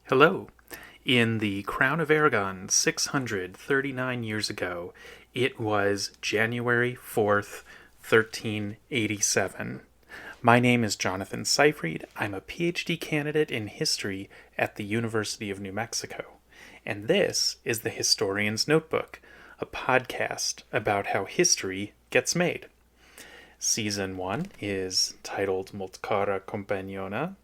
Hello. In the Crown of Aragon 639 years ago, it was January 4th, 1387. My name is Jonathan Seyfried. I'm a PhD candidate in history at the University of New Mexico. And this is the Historian's Notebook, a podcast about how history gets made. Season 1 is titled Multcara Companiona,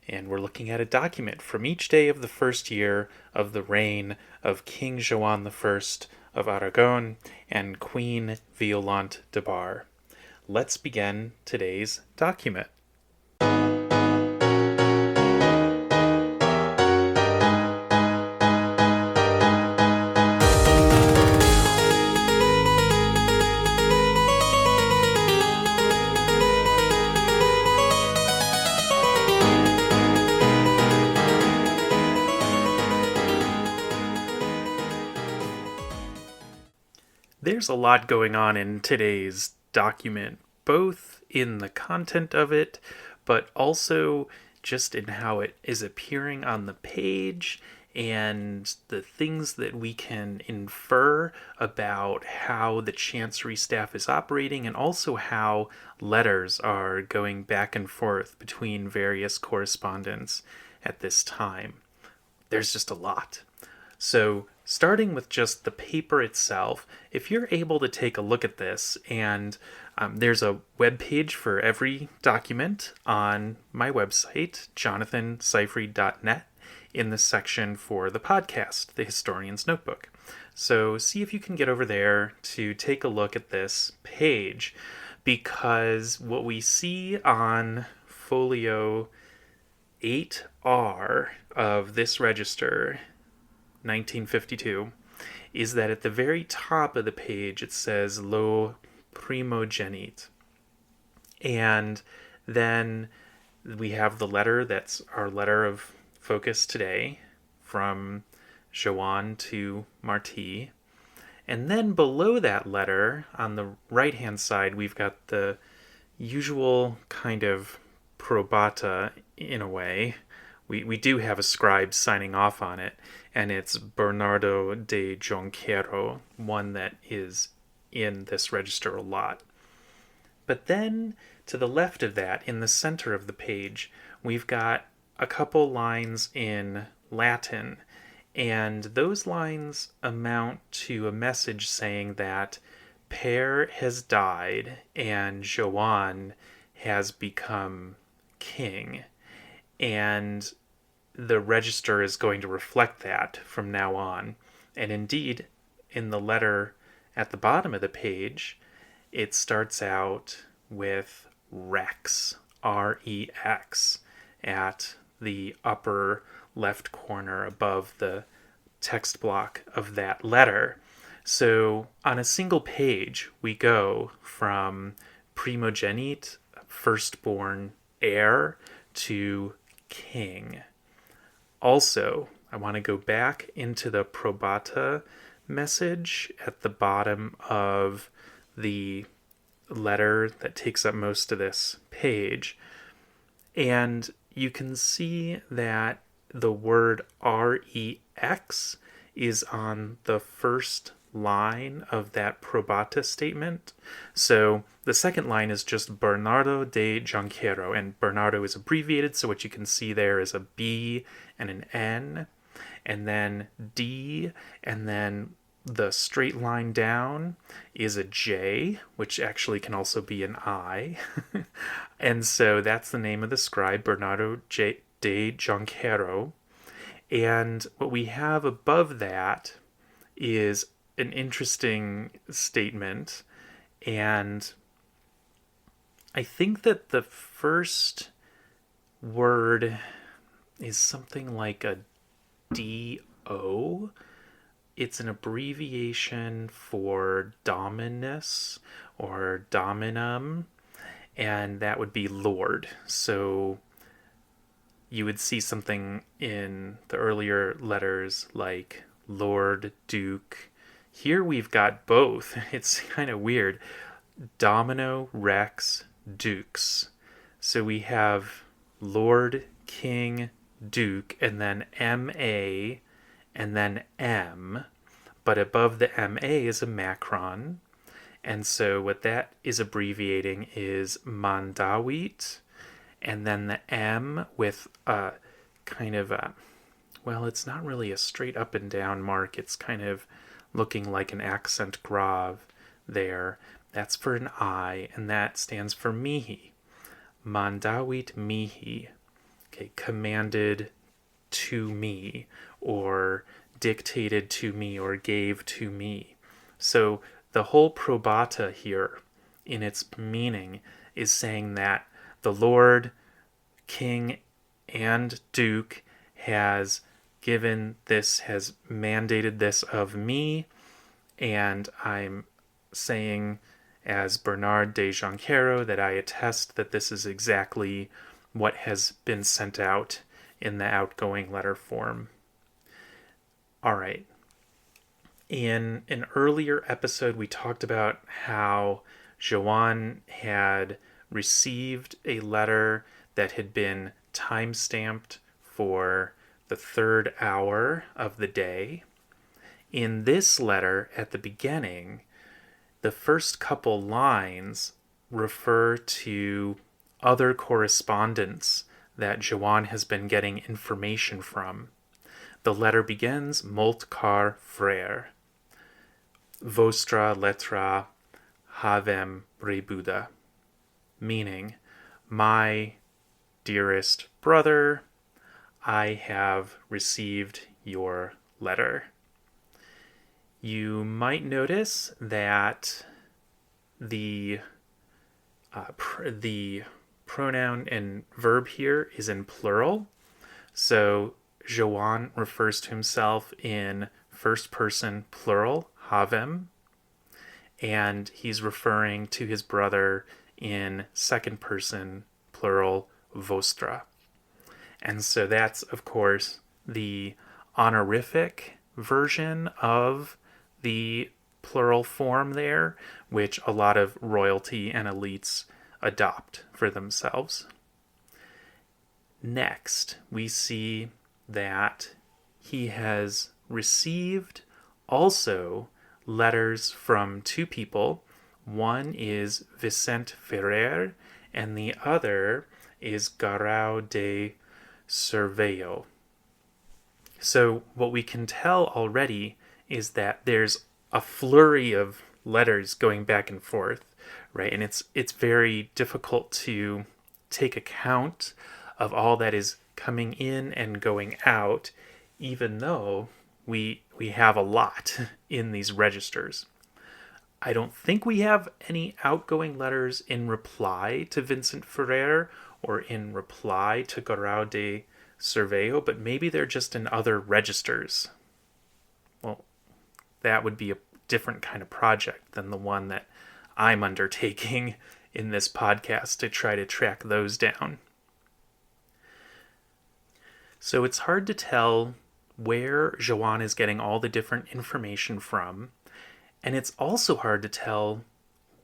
and we're looking at a document from each day of the first year of the reign of King Joan I of Aragon and Queen Violante de Bar. Let's begin today's document. There's a lot going on in today's document, both in the content of it, but also just in how it is appearing on the page and the things that we can infer about how the Chancery staff is operating, and also how letters are going back and forth between various correspondents at this time. There's just a lot. So, starting with just the paper itself, if you're able to take a look at this, and there's a web page for every document on my website, jonathanseyfried.net, in the section for the podcast, The Historian's Notebook. So see if you can get over there to take a look at this page, because what we see on folio 8R of this register, 1952, is that at the very top of the page it says Lo Primogenite. And then we have the letter that's our letter of focus today from Joan to Martí. And then below that letter, on the right-hand side, we've got the usual kind of probata in a way. We do have a scribe signing off on it, and it's Bernardo de Jonquero, one that is in this register a lot. But then, to the left of that, in the center of the page, we've got a couple lines in Latin, and those lines amount to a message saying that Pere has died and Joan has become king. And the register is going to reflect that from now on. And indeed, in the letter at the bottom of the page, it starts out with Rex, R-E-X, at the upper left corner above the text block of that letter. So on a single page, we go from primogenite, firstborn heir, to king. Also, I want to go back into the probata message at the bottom of the letter that takes up most of this page. And you can see that the word REX is on the first line of that probata statement. So the second line is just Bernardo de Jonquero, and Bernardo is abbreviated, so what you can see there is a B and an N, and then D, and then the straight line down is a J, which actually can also be an I. And so that's the name of the scribe, Bernardo de Jonquero. And what we have above that is an interesting statement, and I think that the first word is something like a D-O. It's an abbreviation for Dominus or Dominum, and that would be Lord. So you would see something in the earlier letters like Lord, Duke. Here we've got both. It's kind of weird. Domino, Rex, Dukes. So we have Lord, King, Duke, and then M-A, and then M. But above the M-A is a macron. And so what that is abbreviating is Mandawit. And then the M with a kind of a, well, it's not really a straight up and down mark. It's kind of looking like an accent grave there. That's for an I, and that stands for mihi. Mandawit mihi. Okay, commanded to me, or dictated to me, or gave to me. So the whole probata here, in its meaning, is saying that the Lord, King, and Duke has given this, has mandated this of me, and I'm saying, as Bernard de Jonquero, that I attest that this is exactly what has been sent out in the outgoing letter form. All right. In an earlier episode, we talked about how Joan had received a letter that had been time-stamped for the 3rd hour of the day. In this letter, at the beginning, the first couple lines refer to other correspondence that Joan has been getting information from. The letter begins, Molt car frère, vostra letra havem rebuda, meaning, my dearest brother, I have received your letter. You might notice that the pronoun and verb here is in plural. So Joan refers to himself in first person plural, havem, and he's referring to his brother in second person plural, vostra. And so that's, of course, the honorific version of the plural form there, which a lot of royalty and elites adopt for themselves. Next, we see that he has received also letters from two people. One is Vicente Ferrer, and the other is Garau de Cervello. So what we can tell already is that there's a flurry of letters going back and forth, right? And it's very difficult to take account of all that is coming in and going out, even though we have a lot in these registers. I don't think we have any outgoing letters in reply to Vincent Ferrer or in reply to Garau de Cervello, but maybe they're just in other registers. Well, that would be a different kind of project than the one that I'm undertaking in this podcast to try to track those down. So it's hard to tell where Joan is getting all the different information from, and it's also hard to tell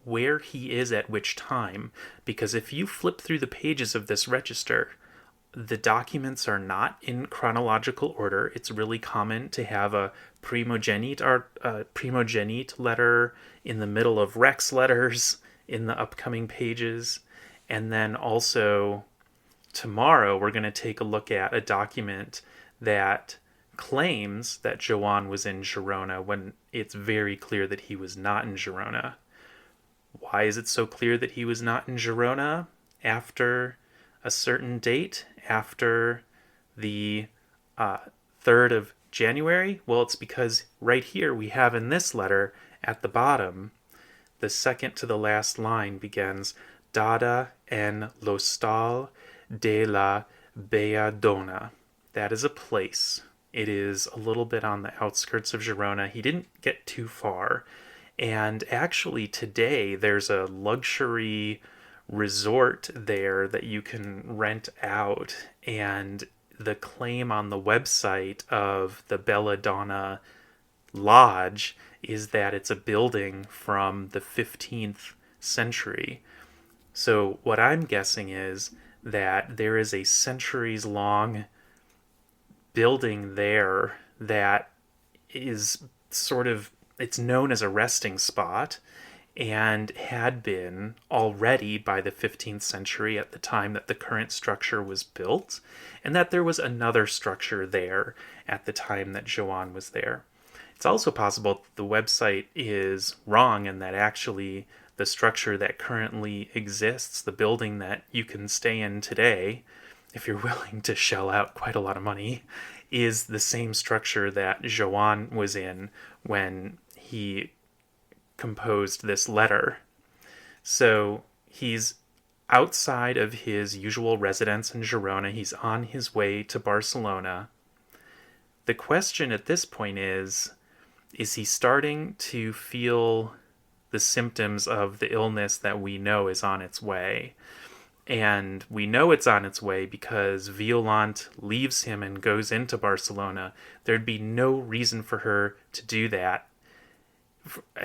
where he is at which time, because if you flip through the pages of this register, the documents are not in chronological order. It's really common to have a primogeniture letter in the middle of Rex letters in the upcoming pages. And then also tomorrow we're going to take a look at a document that claims that Joan was in Girona when it's very clear that he was not in Girona. Why is it so clear that he was not in Girona after a certain date, after the 3rd of January? Well, it's because right here we have in this letter at the bottom, the second to the last line begins, Dada en l'hostal de la Bella Dona. That is a place. It is a little bit on the outskirts of Girona. He didn't get too far. And actually today there's a luxury resort there that you can rent out, and the claim on the website of the Bella Dona Lodge is that it's a building from the 15th century. So what I'm guessing is that there is a centuries-long building there that is sort of, it's known as a resting spot, and had been already by the 15th century at the time that the current structure was built, and that there was another structure there at the time that Joan was there. It's also possible that the website is wrong and that actually the structure that currently exists, the building that you can stay in today, if you're willing to shell out quite a lot of money, is the same structure that Joan was in when he composed this letter. So he's outside of his usual residence in Girona. He's on his way to Barcelona. The question at this point is he starting to feel the symptoms of the illness that we know is on its way? And we know it's on its way because Violante leaves him and goes into Barcelona. There'd be no reason for her to do that.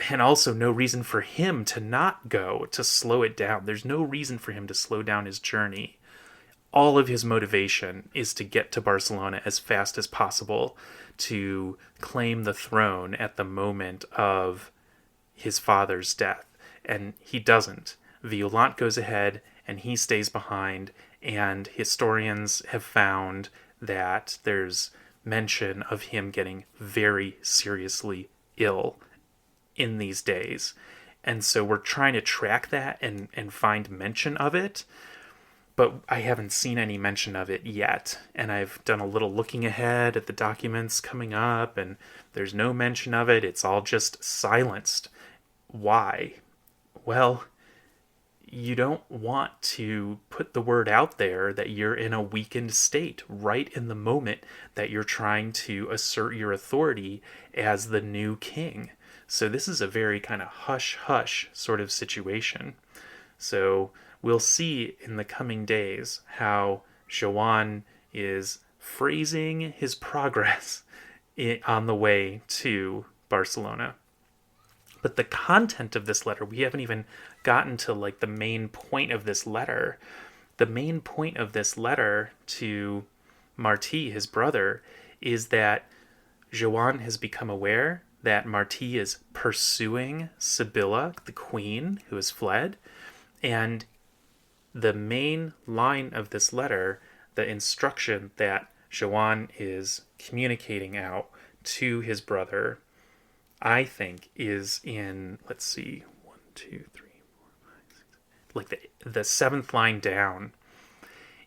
And also no reason for him to not go, to slow it down. There's no reason for him to slow down his journey. All of his motivation is to get to Barcelona as fast as possible, to claim the throne at the moment of his father's death. And he doesn't. Violante goes ahead and he stays behind, and historians have found that there's mention of him getting very seriously ill in these days. And so we're trying to track that and find mention of it, but I haven't seen any mention of it yet. And I've done a little looking ahead at the documents coming up, and there's no mention of it. It's all just silenced. Why? Well, you don't want to put the word out there that you're in a weakened state right in the moment that you're trying to assert your authority as the new king. So this is a very kind of hush-hush sort of situation. So we'll see in the coming days how Joan is phrasing his progress on the way to Barcelona. But the content of this letter, we haven't even gotten to like the main point of this letter. The main point of this letter to Martí, his brother, is that Joan has become aware that Martí is pursuing Sibilla, the queen, who has fled. And the main line of this letter, the instruction that Joan is communicating out to his brother, I think is in, let's see, 1, 2, 3, 4, 5, 6, like the seventh line down,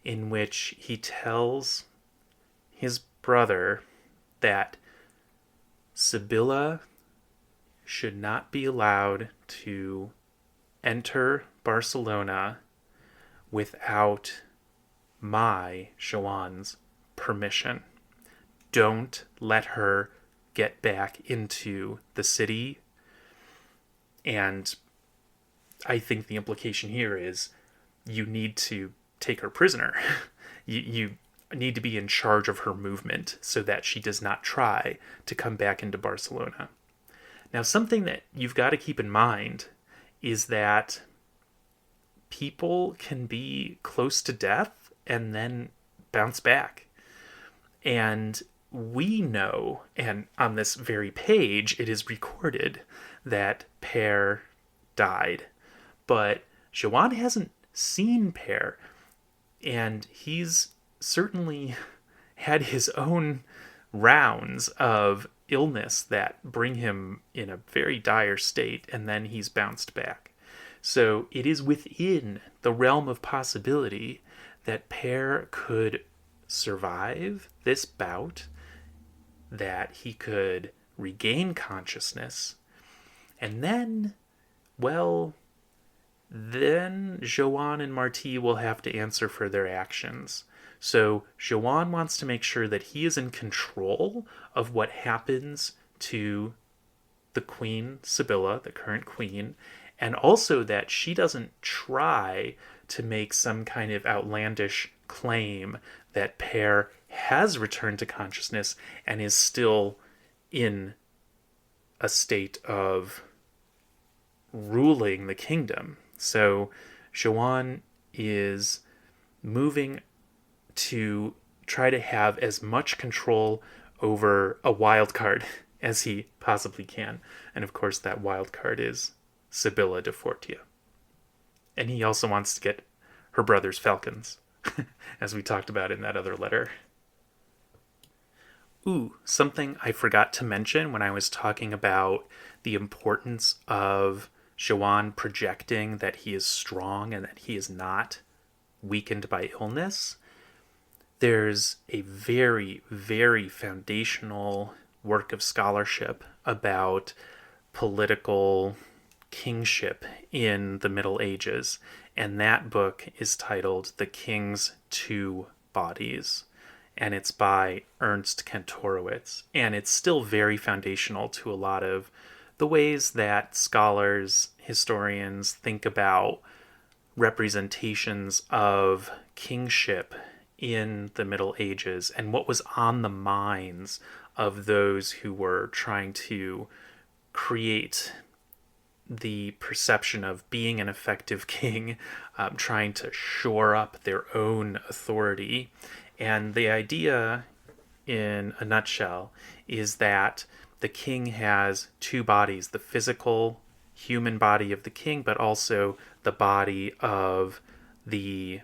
in which he tells his brother that Sibilla should not be allowed to enter Barcelona without my, Joan's, permission. Don't let her get back into the city. And I think the implication here is you need to take her prisoner. you need to be in charge of her movement so that she does not try to come back into Barcelona. Now, something that you've got to keep in mind is that people can be close to death and then bounce back. And we know, and on this very page, it is recorded that Pere died. But Joan hasn't seen Pere, and he's certainly had his own rounds of illness that bring him in a very dire state, and then he's bounced back. So it is within the realm of possibility that Pere could survive this bout, that he could regain consciousness, and then, well, then Joan and Martí will have to answer for their actions. So Joan wants to make sure that he is in control of what happens to the Queen Sibilla, the current queen, and also that she doesn't try to make some kind of outlandish claim that Pere has returned to consciousness and is still in a state of ruling the kingdom. So Joan is moving to try to have as much control over a wild card as he possibly can. And of course, that wild card is Sibilla de Fortia. And he also wants to get her brother's falcons, as we talked about in that other letter. Ooh, something I forgot to mention when I was talking about the importance of Joan projecting that he is strong and that he is not weakened by illness. There's a very, very foundational work of scholarship about political kingship in the Middle Ages, and that book is titled The King's Two Bodies, and it's by Ernst Kantorowicz, and it's still very foundational to a lot of the ways that scholars, historians think about representations of kingship in the Middle Ages and what was on the minds of those who were trying to create the perception of being an effective king, trying to shore up their own authority. And the idea, in a nutshell, is that the king has two bodies, the physical human body of the king, but also the body of the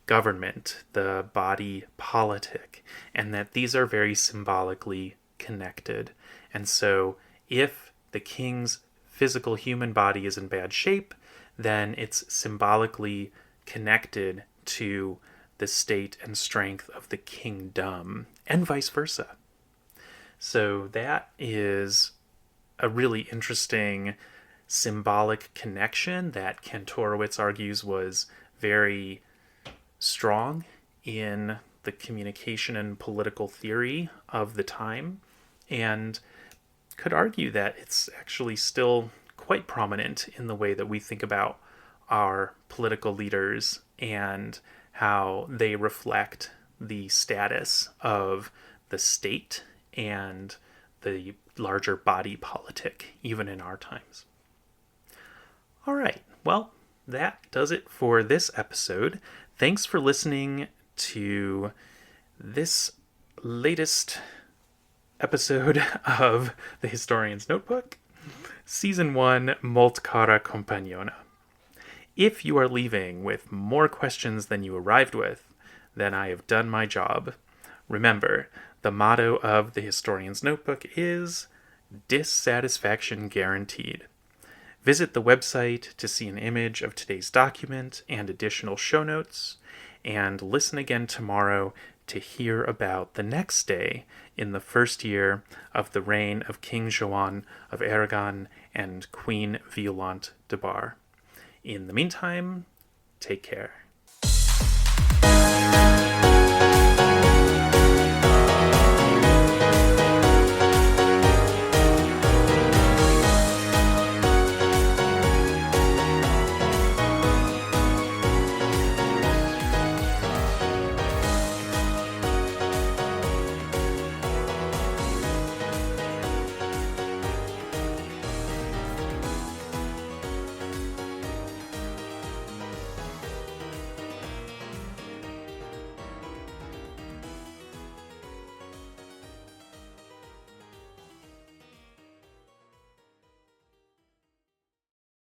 government, the body politic, and that these are very symbolically connected. And so if the king's physical human body is in bad shape, then it's symbolically connected to the state and strength of the kingdom, and vice versa. So that is a really interesting symbolic connection that Kantorowicz argues was very strong in the communication and political theory of the time, and could argue that it's actually still quite prominent in the way that we think about our political leaders and how they reflect the status of the state and the larger body politic, even in our times. All right, well, that does it for this episode. Thanks for listening to this latest episode of The Historian's Notebook, Season 1, Molt Cara Compagnona. If you are leaving with more questions than you arrived with, then I have done my job. Remember, the motto of The Historian's Notebook is dissatisfaction guaranteed. Visit the website to see an image of today's document and additional show notes, and listen again tomorrow to hear about the next day in the first year of the reign of King Joan of Aragon and Queen Violante de Bar. In the meantime, take care.